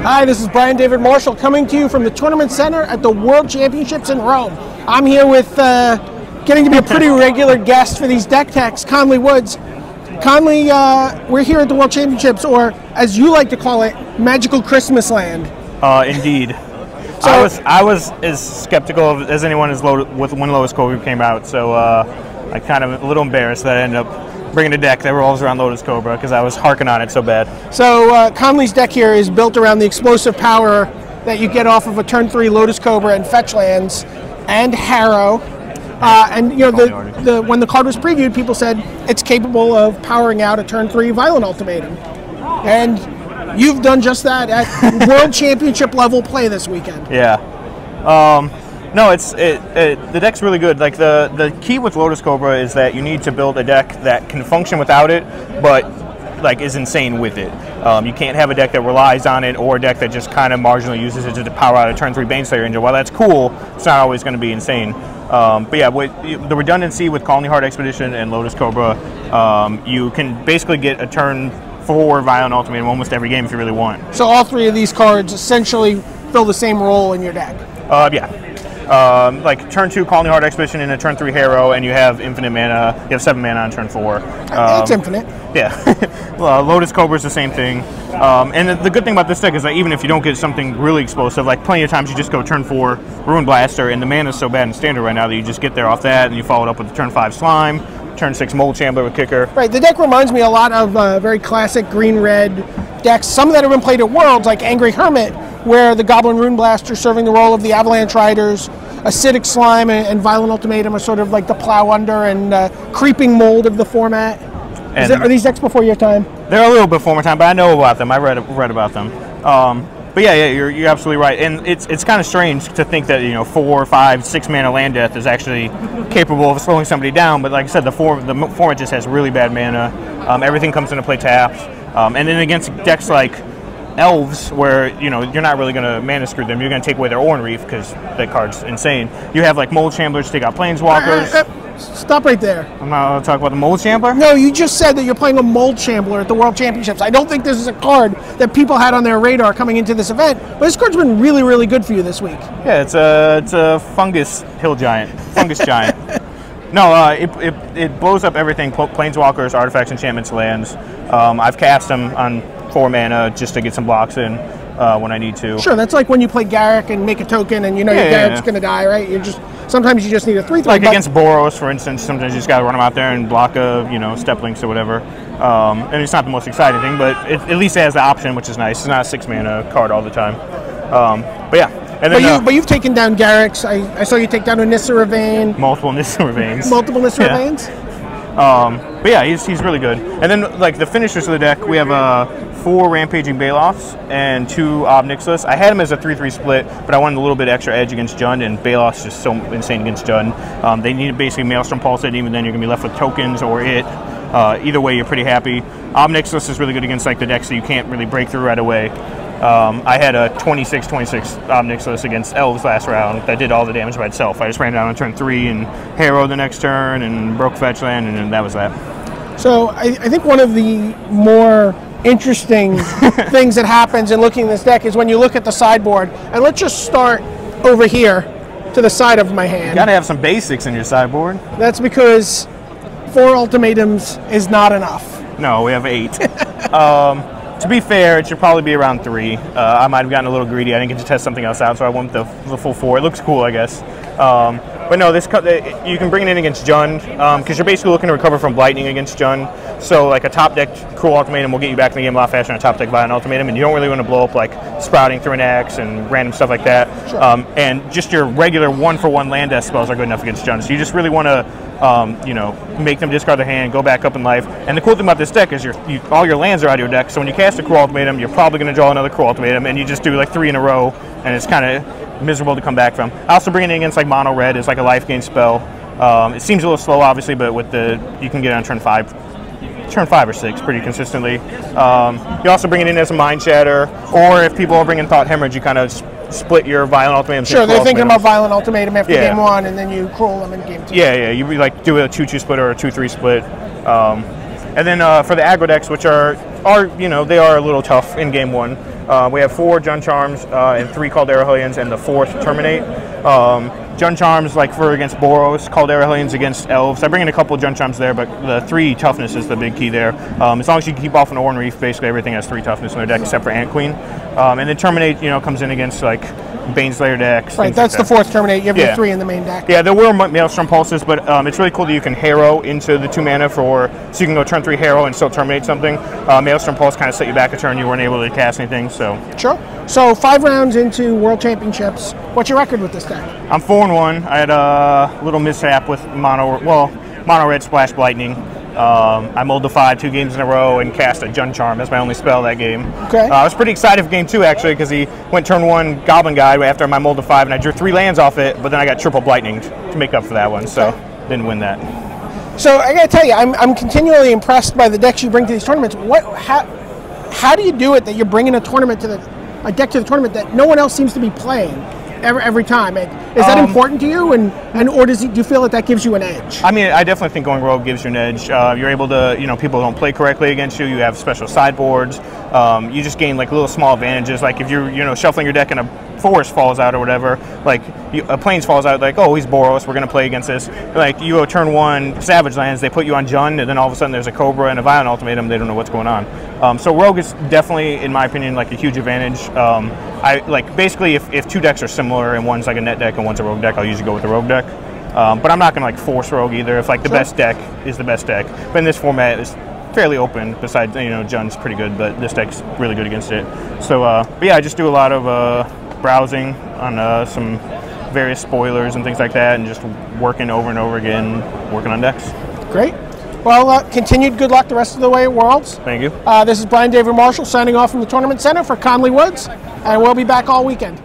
Hi, this is Brian David Marshall coming to you from the Tournament Center at the World Championships in Rome. I'm here with getting to be a pretty regular guest for these deck techs, Conley Woods. Conley, we're here at the World Championships, or as you like to call it, Magical Christmas Land. Indeed. So, I was as skeptical as anyone when Lotus Cobra came out, so I kind of a little embarrassed that I ended up bringing a deck that revolves around Lotus Cobra because I was harking on it so bad. So Conley's deck here is built around the explosive power that you get off of a turn 3 Lotus Cobra and fetch lands and Harrow. And you know, when the card was previewed, people said it's capable of powering out a turn 3 Violent Ultimatum. And you've done just that at World Championship level play this weekend. Yeah. No, the deck's really good. Like the key with Lotus Cobra is that you need to build a deck that can function without it, but like is insane with it. You can't have a deck that relies on it or a deck that just kind of marginally uses it to power out a turn 3 Baneslayer engine. While that's cool, it's not always going to be insane. But yeah, the redundancy with Colony Heart Expedition and Lotus Cobra, you can basically get a turn 4 Violent Ultimatum almost every game if you really want. So all 3 of these cards essentially fill the same role in your deck? Yeah. Like turn 2 Colony Heart Expedition and a turn 3 Harrow, and you have infinite mana. You have 7 mana on turn 4. It's infinite. Yeah. Lotus Cobra is the same thing. And the good thing about this deck is that even if you don't get something really explosive, like plenty of times you just go turn 4 Ruin Blaster, and the mana is so bad in Standard right now that you just get there off that, and you follow it up with the turn 5 Slime, turn 6 Mold Chambler with Kicker. Right. The deck reminds me a lot of very classic green-red decks. Some that have been played at Worlds, like Angry Hermit, where the Goblin Rune Blaster serving the role of the Avalanche Riders, Acidic Slime and Violent Ultimatum are sort of like the plow under and creeping mold of the format. Are these decks before your time? They're a little before my time, but I know about them. I read about them. But yeah, you're absolutely right. And it's kind of strange to think that 4, 5, 6 mana land death is actually capable of slowing somebody down. But like I said, the format just has really bad mana. Everything comes into play tapped. And then against decks like Elves, where you're not really going to mana screw them, you're going to take away their Oran Reef because that card's insane. You have like Mold Chamblers to take out Planeswalkers. Stop right there. I'm not going to talk about the Mold Chambler? No, you just said that you're playing a Mold Chambler at the World Championships. I don't think this is a card that people had on their radar coming into this event, but this card's been really, really good for you this week. Yeah, it's a fungus hill giant, fungus giant. No, it blows up everything, Planeswalkers, artifacts, enchantments, lands. I've cast them on 4 mana just to get some blocks in when I need to. Sure, that's like when you play Garruk and make a token and your Garruk's going to die, right? Sometimes you just need a 3/3. Like against Boros, for instance, sometimes you just got to run them out there and block a Step Links or whatever. And it's not the most exciting thing, but at least it has the option, which is nice. It's not a 6 mana card all the time. But yeah. And then, but you've taken down Garruk's. I saw you take down a Nissa Ravane. Multiple Nissa Ravanes. Multiple Nissa Ravanes? But yeah, he's really good. And then like the finishers of the deck, we have 4 Rampaging Balos and 2 Ob Nixilis. I had him as a 3/3 split, but I wanted a little bit extra edge against Jund, and Balos is just so insane against Jund. They need to basically Maelstrom Pulse it, even then you're going to be left with tokens or it. Either way, you're pretty happy. Ob Nixilis is really good against like the decks that you can't really break through right away. I had a 26/26 Ob Nixilis against Elves last round that did all the damage by itself. I just ran down on turn 3 and Harrow the next turn and broke fetch land, and then that was that. So I think one of the more interesting things that happens in looking at this deck is when you look at the sideboard. And let's just start over here to the side of my hand. You gotta have some basics in your sideboard. That's because 4 ultimatums is not enough. No, we have 8. To be fair, it should probably be around 3. I might have gotten a little greedy. I didn't get to test something else out, so I went the full 4. It looks cool, I guess. But no, you can bring it in against Jund, because you're basically looking to recover from Blightning against Jund. So like a top deck Cruel Ultimatum will get you back in the game a lot faster than a top deck Violent Ultimatum, and you don't really want to blow up like Sprouting through an Axe and random stuff like that. Sure. And just your regular 1-for-1 land death spells are good enough against Jund. So you just really want to make them discard their hand, go back up in life. And the cool thing about this deck is all your lands are out of your deck, so when you cast a Cruel Ultimatum, you're probably going to draw another Cruel Ultimatum, and you just do like 3 in a row, and it's kind of miserable to come back from. I also bring it in against like Mono Red as like a life gain spell. It seems a little slow, obviously, but with you can get it on turn 5 or 6 pretty consistently. You also bring it in as a Mind Shatter, or if people are bringing Thought Hemorrhage, you kind of split your Violent Ultimatum. Sure, they're thinking about Violent Ultimatum after game 1, and then you Cruel them in game 2. Yeah, you like do a 2/2 split or a 2/3 split. And then for the aggro decks, which are they are a little tough in game 1. We have 4 Jund Charms and 3 Caldera Hellions, and the 4th Terminate. Jund Charms, like for against Boros, Caldera Hellions against Elves. I bring in a couple Jund Charms there, but the 3 toughness is the big key there. As long as you keep off an Oran Reef, basically everything has 3 toughness in their deck except for Ant Queen. And then Terminate, comes in against like Baneslayer decks. Right, that's like the 4th Terminate. You have the 3 in the main deck. Yeah, there were Maelstrom Pulses, but it's really cool that you can Harrow into the 2 mana so you can go turn 3 Harrow and still terminate something. Maelstrom Pulse kind of set you back a turn. You weren't able to cast anything, so. Sure. So 5 rounds into World Championships. What's your record with this deck? I'm 4-1. I had a little mishap with mono red Splash Lightning. I moldified 2 games in a row and cast a Jund Charm. That's my only spell that game. Okay. I was pretty excited for game 2 actually because he went turn 1 Goblin Guide after my moldified, and I drew 3 lands off it, but then I got triple Lightning to make up for that one, so didn't win that. So I gotta tell you, I'm continually impressed by the decks you bring to these tournaments. How do you do it that you're bringing a deck to the tournament that no one else seems to be playing every time? Is that important to you, or do you feel that gives you an edge? I mean, I definitely think going rogue gives you an edge. You're able to, people don't play correctly against you. You have special sideboards. You just gain like little small advantages. Like if you're shuffling your deck and a forest falls out or whatever, like a plains falls out, like, oh, he's Boros, we're gonna play against this. Like you go turn 1 Savage Lands, they put you on Jund, and then all of a sudden there's a Cobra and a Violent Ultimatum. They don't know what's going on. So rogue is definitely, in my opinion, like a huge advantage. I like basically if 2 decks are similar and one's like a net deck and one's a rogue deck, I'll usually go with the rogue deck. But I'm not gonna like force rogue either. If like the best deck is the best deck, but in this format it's fairly open. Besides, Jund's pretty good, but this deck's really good against it. So, but yeah, I just do a lot of browsing on some various spoilers and things like that, and just working over and over again, working on decks. Great. Well, continued good luck the rest of the way at Worlds. Thank you. This is Brian David Marshall signing off from the Tournament Center for Conley Woods, and we'll be back all weekend.